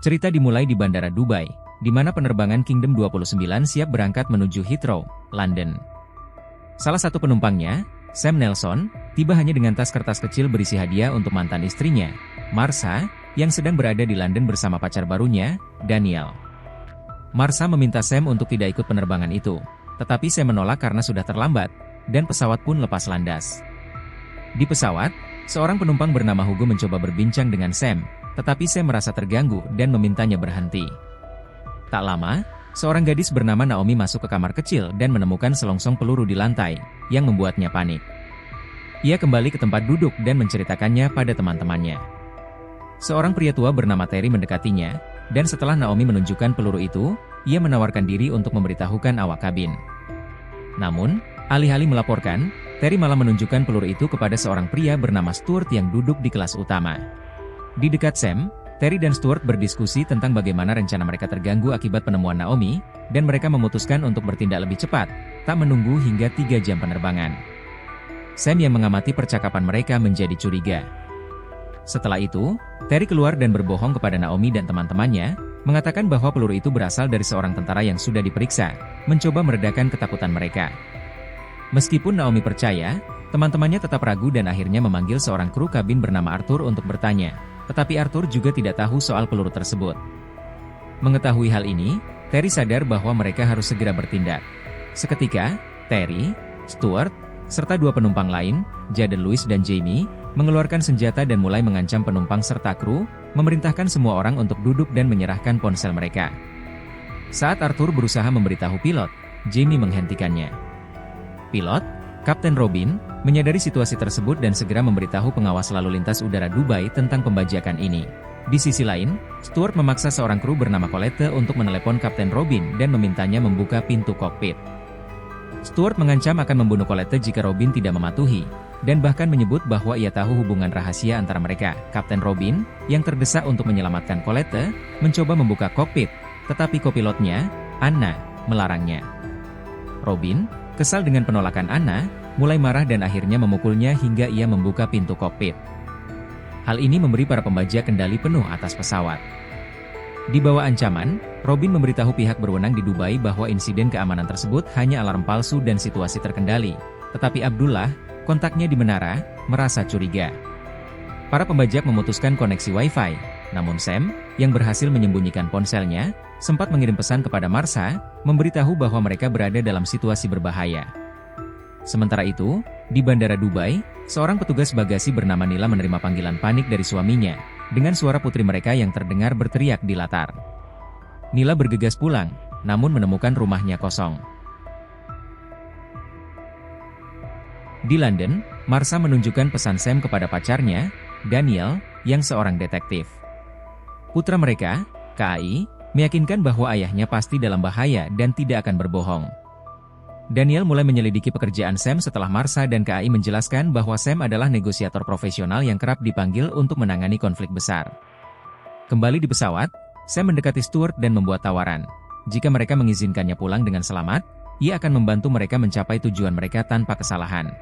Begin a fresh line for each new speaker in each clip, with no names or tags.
Cerita dimulai di Bandara Dubai, di mana penerbangan Kingdom 29 siap berangkat menuju Heathrow, London. Salah satu penumpangnya, Sam Nelson, tiba hanya dengan tas kertas kecil berisi hadiah untuk mantan istrinya, Marsha, yang sedang berada di London bersama pacar barunya, Daniel. Marsha meminta Sam untuk tidak ikut penerbangan itu, tetapi Sam menolak karena sudah terlambat, dan pesawat pun lepas landas. Di pesawat, seorang penumpang bernama Hugo mencoba berbincang dengan Sam, tetapi Sam merasa terganggu dan memintanya berhenti. Tak lama, seorang gadis bernama Naomi masuk ke kamar kecil dan menemukan selongsong peluru di lantai, yang membuatnya panik. Ia kembali ke tempat duduk dan menceritakannya pada teman-temannya. Seorang pria tua bernama Terry mendekatinya, dan setelah Naomi menunjukkan peluru itu, ia menawarkan diri untuk memberitahukan awak kabin. Namun, alih-alih melaporkan, Terry malah menunjukkan peluru itu kepada seorang pria bernama Stuart yang duduk di kelas utama. Di dekat Sam, Terry dan Stuart berdiskusi tentang bagaimana rencana mereka terganggu akibat penemuan Naomi, dan mereka memutuskan untuk bertindak lebih cepat, tak menunggu hingga 3 jam penerbangan. Sam yang mengamati percakapan mereka menjadi curiga. Setelah itu, Terry keluar dan berbohong kepada Naomi dan teman-temannya, mengatakan bahwa peluru itu berasal dari seorang tentara yang sudah diperiksa, mencoba meredakan ketakutan mereka. Meskipun Naomi percaya, teman-temannya tetap ragu dan akhirnya memanggil seorang kru kabin bernama Arthur untuk bertanya. Tetapi Arthur juga tidak tahu soal peluru tersebut. Mengetahui hal ini, Terry sadar bahwa mereka harus segera bertindak. Seketika, Terry, Stuart, serta 2 penumpang lain, Jaden Lewis dan Jamie, mengeluarkan senjata dan mulai mengancam penumpang serta kru, memerintahkan semua orang untuk duduk dan menyerahkan ponsel mereka. Saat Arthur berusaha memberitahu pilot, Jamie menghentikannya. Pilot, Kapten Robin, menyadari situasi tersebut dan segera memberitahu pengawas lalu lintas udara Dubai tentang pembajakan ini. Di sisi lain, Stuart memaksa seorang kru bernama Colette untuk menelepon Kapten Robin dan memintanya membuka pintu kokpit. Stuart mengancam akan membunuh Colette jika Robin tidak mematuhi, dan bahkan menyebut bahwa ia tahu hubungan rahasia antara mereka. Kapten Robin, yang terdesak untuk menyelamatkan Colette, mencoba membuka kokpit, tetapi kopilotnya, Anna, melarangnya. Robin, kesal dengan penolakan Anna, mulai marah dan akhirnya memukulnya hingga ia membuka pintu kokpit. Hal ini memberi para pembajak kendali penuh atas pesawat. Di bawah ancaman, Robin memberitahu pihak berwenang di Dubai bahwa insiden keamanan tersebut hanya alarm palsu dan situasi terkendali. Tetapi Abdullah, kontaknya di menara, merasa curiga. Para pembajak memutuskan koneksi Wi-Fi, namun Sam, yang berhasil menyembunyikan ponselnya, sempat mengirim pesan kepada Marsha, memberitahu bahwa mereka berada dalam situasi berbahaya. Sementara itu, di Bandara Dubai, seorang petugas bagasi bernama Nila menerima panggilan panik dari suaminya, dengan suara putri mereka yang terdengar berteriak di latar. Nila bergegas pulang, namun menemukan rumahnya kosong. Di London, Marsha menunjukkan pesan Sam kepada pacarnya, Daniel, yang seorang detektif. Putra mereka, KAI, meyakinkan bahwa ayahnya pasti dalam bahaya dan tidak akan berbohong. Daniel mulai menyelidiki pekerjaan Sam setelah Marsha dan KAI menjelaskan bahwa Sam adalah negosiator profesional yang kerap dipanggil untuk menangani konflik besar. Kembali di pesawat, Sam mendekati Stuart dan membuat tawaran. Jika mereka mengizinkannya pulang dengan selamat, ia akan membantu mereka mencapai tujuan mereka tanpa kesalahan.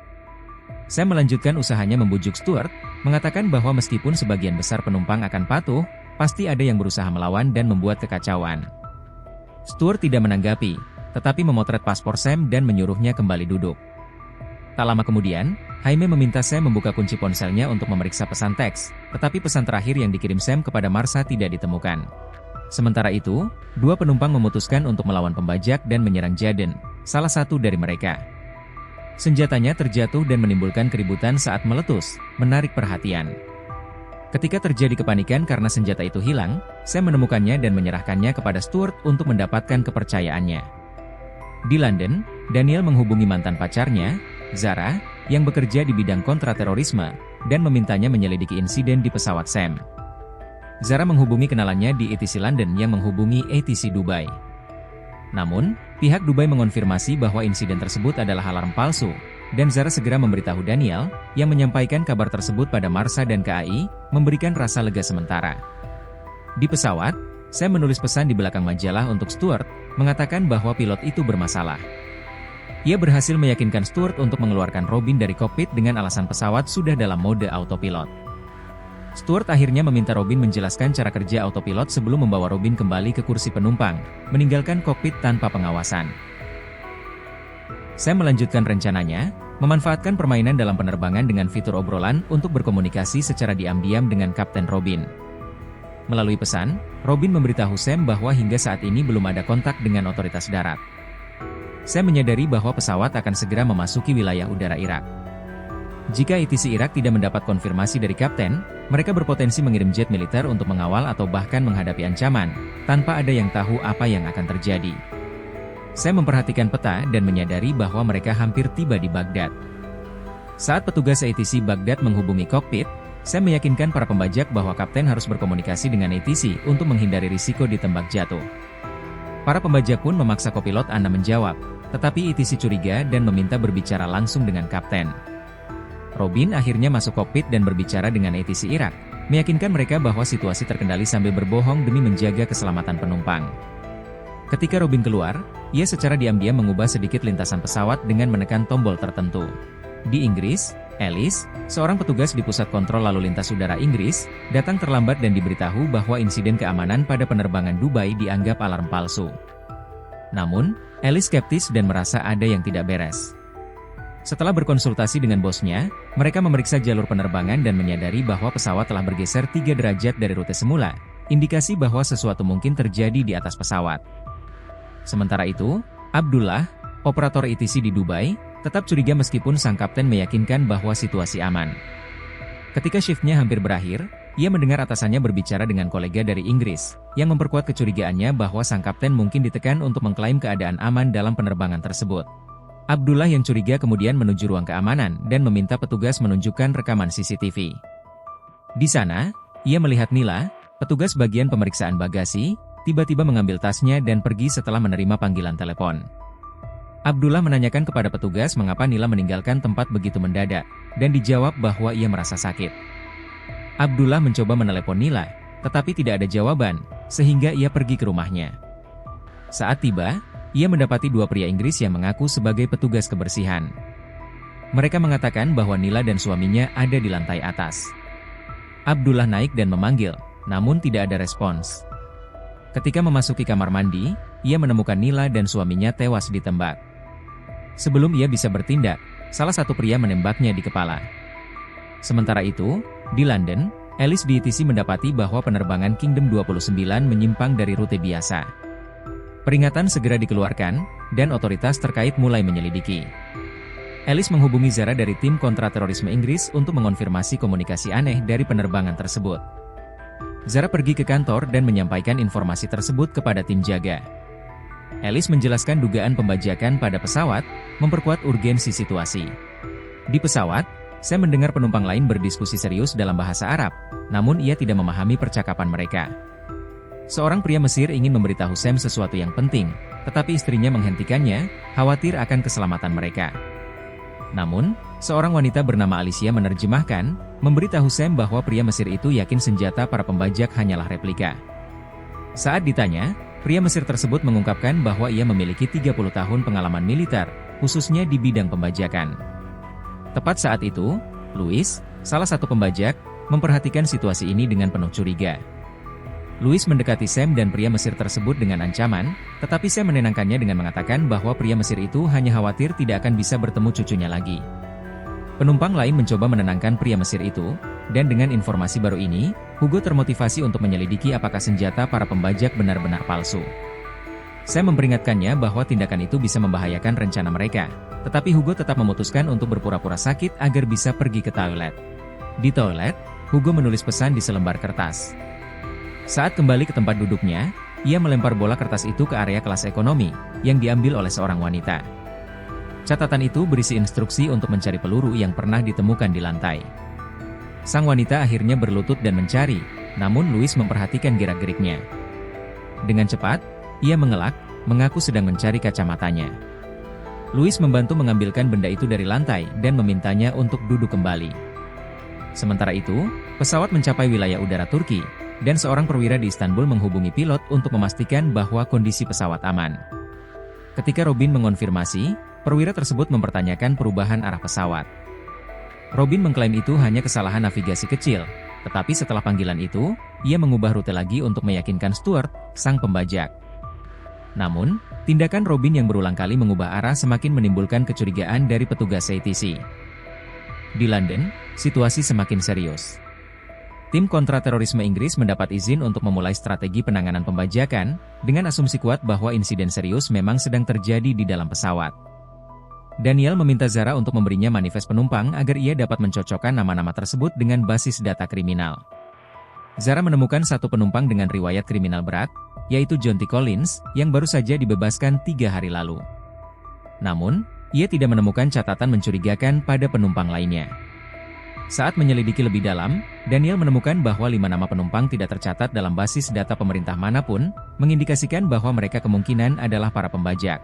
Sam melanjutkan usahanya membujuk Stuart, mengatakan bahwa meskipun sebagian besar penumpang akan patuh, pasti ada yang berusaha melawan dan membuat kekacauan. Stuart tidak menanggapi, tetapi memotret paspor Sam dan menyuruhnya kembali duduk. Tak lama kemudian, Jaime meminta Sam membuka kunci ponselnya untuk memeriksa pesan teks, tetapi pesan terakhir yang dikirim Sam kepada Marsha tidak ditemukan. Sementara itu, 2 penumpang memutuskan untuk melawan pembajak dan menyerang Jaden, salah satu dari mereka. Senjatanya terjatuh dan menimbulkan keributan saat meletus, menarik perhatian. Ketika terjadi kepanikan karena senjata itu hilang, Sam menemukannya dan menyerahkannya kepada Stuart untuk mendapatkan kepercayaannya. Di London, Daniel menghubungi mantan pacarnya, Zara, yang bekerja di bidang kontraterorisme, dan memintanya menyelidiki insiden di pesawat Sam. Zara menghubungi kenalannya di ATC London yang menghubungi ATC Dubai. Namun, pihak Dubai mengonfirmasi bahwa insiden tersebut adalah alarm palsu, dan Zara segera memberitahu Daniel, yang menyampaikan kabar tersebut pada Marsha dan KAI, memberikan rasa lega sementara. Di pesawat, Sam menulis pesan di belakang majalah untuk Stuart, mengatakan bahwa pilot itu bermasalah. Ia berhasil meyakinkan Stuart untuk mengeluarkan Robin dari kokpit dengan alasan pesawat sudah dalam mode autopilot. Stuart akhirnya meminta Robin menjelaskan cara kerja autopilot sebelum membawa Robin kembali ke kursi penumpang, meninggalkan kokpit tanpa pengawasan. Sam melanjutkan rencananya, memanfaatkan permainan dalam penerbangan dengan fitur obrolan untuk berkomunikasi secara diam-diam dengan Kapten Robin. Melalui pesan, Robin memberitahu Sam bahwa hingga saat ini belum ada kontak dengan otoritas darat. Sam menyadari bahwa pesawat akan segera memasuki wilayah udara Irak. Jika ATC Irak tidak mendapat konfirmasi dari kapten, mereka berpotensi mengirim jet militer untuk mengawal atau bahkan menghadapi ancaman, tanpa ada yang tahu apa yang akan terjadi. Sam memperhatikan peta dan menyadari bahwa mereka hampir tiba di Baghdad. Saat petugas ATC Baghdad menghubungi kokpit, Sam meyakinkan para pembajak bahwa kapten harus berkomunikasi dengan ATC untuk menghindari risiko ditembak jatuh. Para pembajak pun memaksa kopilot Anna menjawab, tetapi ATC curiga dan meminta berbicara langsung dengan kapten. Robin akhirnya masuk kokpit dan berbicara dengan ATC Irak, meyakinkan mereka bahwa situasi terkendali sambil berbohong demi menjaga keselamatan penumpang. Ketika Robin keluar, ia secara diam-diam mengubah sedikit lintasan pesawat dengan menekan tombol tertentu. Di Inggris, Alice, seorang petugas di pusat kontrol lalu lintas udara Inggris, datang terlambat dan diberitahu bahwa insiden keamanan pada penerbangan Dubai dianggap alarm palsu. Namun, Alice skeptis dan merasa ada yang tidak beres. Setelah berkonsultasi dengan bosnya, mereka memeriksa jalur penerbangan dan menyadari bahwa pesawat telah bergeser 3 derajat dari rute semula, indikasi bahwa sesuatu mungkin terjadi di atas pesawat. Sementara itu, Abdullah, operator ATC di Dubai, tetap curiga meskipun sang kapten meyakinkan bahwa situasi aman. Ketika shiftnya hampir berakhir, ia mendengar atasannya berbicara dengan kolega dari Inggris, yang memperkuat kecurigaannya bahwa sang kapten mungkin ditekan untuk mengklaim keadaan aman dalam penerbangan tersebut. Abdullah yang curiga kemudian menuju ruang keamanan dan meminta petugas menunjukkan rekaman CCTV. Di sana, ia melihat Nila, petugas bagian pemeriksaan bagasi, tiba-tiba mengambil tasnya dan pergi setelah menerima panggilan telepon. Abdullah menanyakan kepada petugas mengapa Nila meninggalkan tempat begitu mendadak, dan dijawab bahwa ia merasa sakit. Abdullah mencoba menelepon Nila, tetapi tidak ada jawaban, sehingga ia pergi ke rumahnya. Saat tiba, ia mendapati 2 pria Inggris yang mengaku sebagai petugas kebersihan. Mereka mengatakan bahwa Nila dan suaminya ada di lantai atas. Abdullah naik dan memanggil, namun tidak ada respons. Ketika memasuki kamar mandi, ia menemukan Nila dan suaminya tewas ditembak. Sebelum ia bisa bertindak, salah satu pria menembaknya di kepala. Sementara itu, di London, Alice di ATC mendapati bahwa penerbangan Kingdom 29 menyimpang dari rute biasa. Peringatan segera dikeluarkan, dan otoritas terkait mulai menyelidiki. Alice menghubungi Zara dari tim kontraterorisme Inggris untuk mengonfirmasi komunikasi aneh dari penerbangan tersebut. Zara pergi ke kantor dan menyampaikan informasi tersebut kepada tim jaga. Alice menjelaskan dugaan pembajakan pada pesawat, memperkuat urgensi situasi. Di pesawat, Sam mendengar penumpang lain berdiskusi serius dalam bahasa Arab, namun ia tidak memahami percakapan mereka. Seorang pria Mesir ingin memberitahu Sam sesuatu yang penting, tetapi istrinya menghentikannya, khawatir akan keselamatan mereka. Namun, seorang wanita bernama Alicia menerjemahkan, memberitahu Sam bahwa pria Mesir itu yakin senjata para pembajak hanyalah replika. Saat ditanya, pria Mesir tersebut mengungkapkan bahwa ia memiliki 30 tahun pengalaman militer, khususnya di bidang pembajakan. Tepat saat itu, Louis, salah satu pembajak, memperhatikan situasi ini dengan penuh curiga. Louis mendekati Sam dan pria Mesir tersebut dengan ancaman, tetapi Sam menenangkannya dengan mengatakan bahwa pria Mesir itu hanya khawatir tidak akan bisa bertemu cucunya lagi. Penumpang lain mencoba menenangkan pria Mesir itu, dan dengan informasi baru ini, Hugo termotivasi untuk menyelidiki apakah senjata para pembajak benar-benar palsu. Sam memperingatkannya bahwa tindakan itu bisa membahayakan rencana mereka, tetapi Hugo tetap memutuskan untuk berpura-pura sakit agar bisa pergi ke toilet. Di toilet, Hugo menulis pesan di selembar kertas. Saat kembali ke tempat duduknya, ia melempar bola kertas itu ke area kelas ekonomi, yang diambil oleh seorang wanita. Catatan itu berisi instruksi untuk mencari peluru yang pernah ditemukan di lantai. Sang wanita akhirnya berlutut dan mencari, namun Louis memperhatikan gerak-geriknya. Dengan cepat, ia mengelak, mengaku sedang mencari kacamatanya. Louis membantu mengambilkan benda itu dari lantai dan memintanya untuk duduk kembali. Sementara itu, pesawat mencapai wilayah udara Turki, dan seorang perwira di Istanbul menghubungi pilot untuk memastikan bahwa kondisi pesawat aman. Ketika Robin mengonfirmasi, perwira tersebut mempertanyakan perubahan arah pesawat. Robin mengklaim itu hanya kesalahan navigasi kecil, Tetapi setelah panggilan itu, ia mengubah rute lagi untuk meyakinkan Stuart, sang pembajak. Namun, tindakan Robin yang berulang kali mengubah arah semakin menimbulkan kecurigaan dari petugas CTC. Di London, situasi semakin serius. Tim kontraterorisme Inggris mendapat izin untuk memulai strategi penanganan pembajakan, dengan asumsi kuat bahwa insiden serius memang sedang terjadi di dalam pesawat. Daniel meminta Zara untuk memberinya manifest penumpang agar ia dapat mencocokkan nama-nama tersebut dengan basis data kriminal. Zara menemukan satu penumpang dengan riwayat kriminal berat, yaitu John T. Collins, yang baru saja dibebaskan 3 hari lalu. Namun, ia tidak menemukan catatan mencurigakan pada penumpang lainnya. Saat menyelidiki lebih dalam, Daniel menemukan bahwa 5 nama penumpang tidak tercatat dalam basis data pemerintah manapun, mengindikasikan bahwa mereka kemungkinan adalah para pembajak.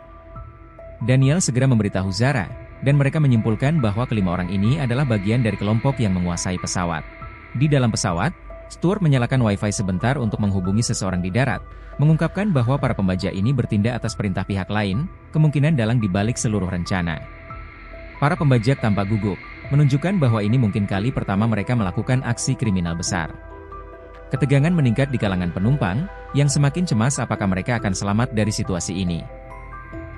Daniel segera memberitahu Zara, dan mereka menyimpulkan bahwa kelima orang ini adalah bagian dari kelompok yang menguasai pesawat. Di dalam pesawat, Stuart menyalakan Wi-Fi sebentar untuk menghubungi seseorang di darat, mengungkapkan bahwa para pembajak ini bertindak atas perintah pihak lain, kemungkinan dalang di balik seluruh rencana. Para pembajak tampak gugup, menunjukkan bahwa ini mungkin kali pertama mereka melakukan aksi kriminal besar. Ketegangan meningkat di kalangan penumpang, yang semakin cemas apakah mereka akan selamat dari situasi ini.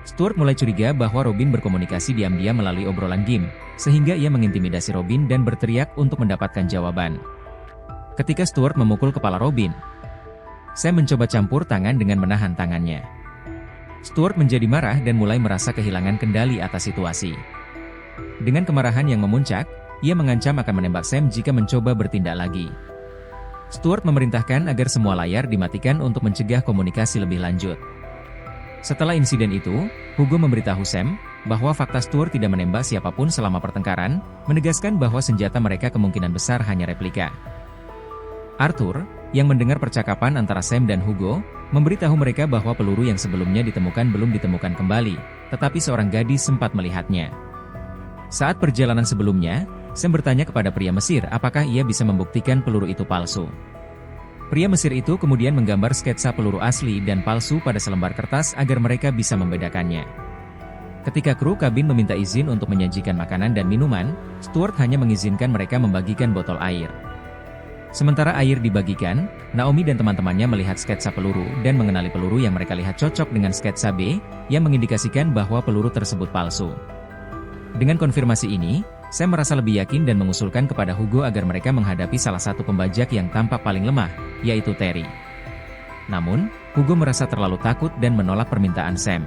Stuart mulai curiga bahwa Robin berkomunikasi diam-diam melalui obrolan game, sehingga ia mengintimidasi Robin dan berteriak untuk mendapatkan jawaban. Ketika Stuart memukul kepala Robin, Sam mencoba campur tangan dengan menahan tangannya. Stuart menjadi marah dan mulai merasa kehilangan kendali atas situasi. Dengan kemarahan yang memuncak, ia mengancam akan menembak Sam jika mencoba bertindak lagi. Stuart memerintahkan agar semua layar dimatikan untuk mencegah komunikasi lebih lanjut. Setelah insiden itu, Hugo memberitahu Sam bahwa fakta Stuart tidak menembak siapapun selama pertengkaran, menegaskan bahwa senjata mereka kemungkinan besar hanya replika. Arthur, yang mendengar percakapan antara Sam dan Hugo, memberitahu mereka bahwa peluru yang sebelumnya ditemukan belum ditemukan kembali, tetapi seorang gadis sempat melihatnya. Saat perjalanan sebelumnya, Sam bertanya kepada pria Mesir apakah ia bisa membuktikan peluru itu palsu. Pria Mesir itu kemudian menggambar sketsa peluru asli dan palsu pada selembar kertas agar mereka bisa membedakannya. Ketika kru kabin meminta izin untuk menyajikan makanan dan minuman, Stuart hanya mengizinkan mereka membagikan botol air. Sementara air dibagikan, Naomi dan teman-temannya melihat sketsa peluru dan mengenali peluru yang mereka lihat cocok dengan sketsa B, yang mengindikasikan bahwa peluru tersebut palsu. Dengan konfirmasi ini, Sam merasa lebih yakin dan mengusulkan kepada Hugo agar mereka menghadapi salah satu pembajak yang tampak paling lemah, yaitu Terry. Namun, Hugo merasa terlalu takut dan menolak permintaan Sam.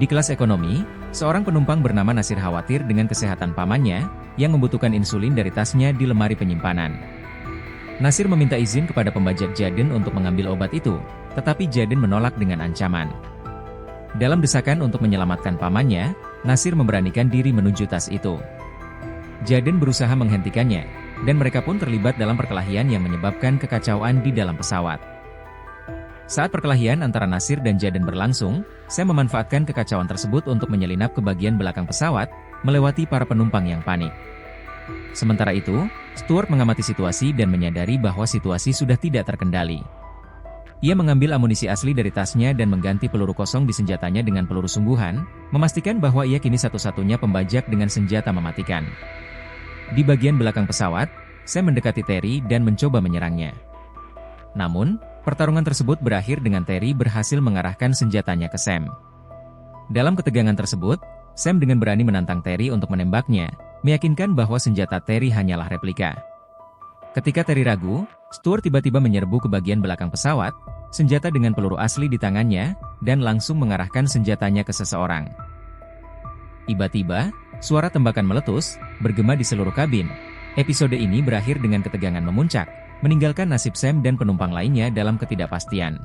Di kelas ekonomi, seorang penumpang bernama Nasir khawatir dengan kesehatan pamannya, yang membutuhkan insulin dari tasnya di lemari penyimpanan. Nasir meminta izin kepada pembajak Jaden untuk mengambil obat itu, tetapi Jaden menolak dengan ancaman. Dalam desakan untuk menyelamatkan pamannya, Nasir memberanikan diri menuju tas itu. Jaden berusaha menghentikannya, dan mereka pun terlibat dalam perkelahian yang menyebabkan kekacauan di dalam pesawat. Saat perkelahian antara Nasir dan Jaden berlangsung, Sam memanfaatkan kekacauan tersebut untuk menyelinap ke bagian belakang pesawat, melewati para penumpang yang panik. Sementara itu, Stuart mengamati situasi dan menyadari bahwa situasi sudah tidak terkendali. Ia mengambil amunisi asli dari tasnya dan mengganti peluru kosong di senjatanya dengan peluru sungguhan, memastikan bahwa ia kini satu-satunya pembajak dengan senjata mematikan. Di bagian belakang pesawat, Sam mendekati Terry dan mencoba menyerangnya. Namun, pertarungan tersebut berakhir dengan Terry berhasil mengarahkan senjatanya ke Sam. Dalam ketegangan tersebut, Sam dengan berani menantang Terry untuk menembaknya, meyakinkan bahwa senjata Terry hanyalah replika. Ketika Terry ragu, Stuart tiba-tiba menyerbu ke bagian belakang pesawat, senjata dengan peluru asli di tangannya, dan langsung mengarahkan senjatanya ke seseorang. Tiba-tiba, suara tembakan meletus, bergema di seluruh kabin. Episode ini berakhir dengan ketegangan memuncak, meninggalkan nasib Sam dan penumpang lainnya dalam ketidakpastian.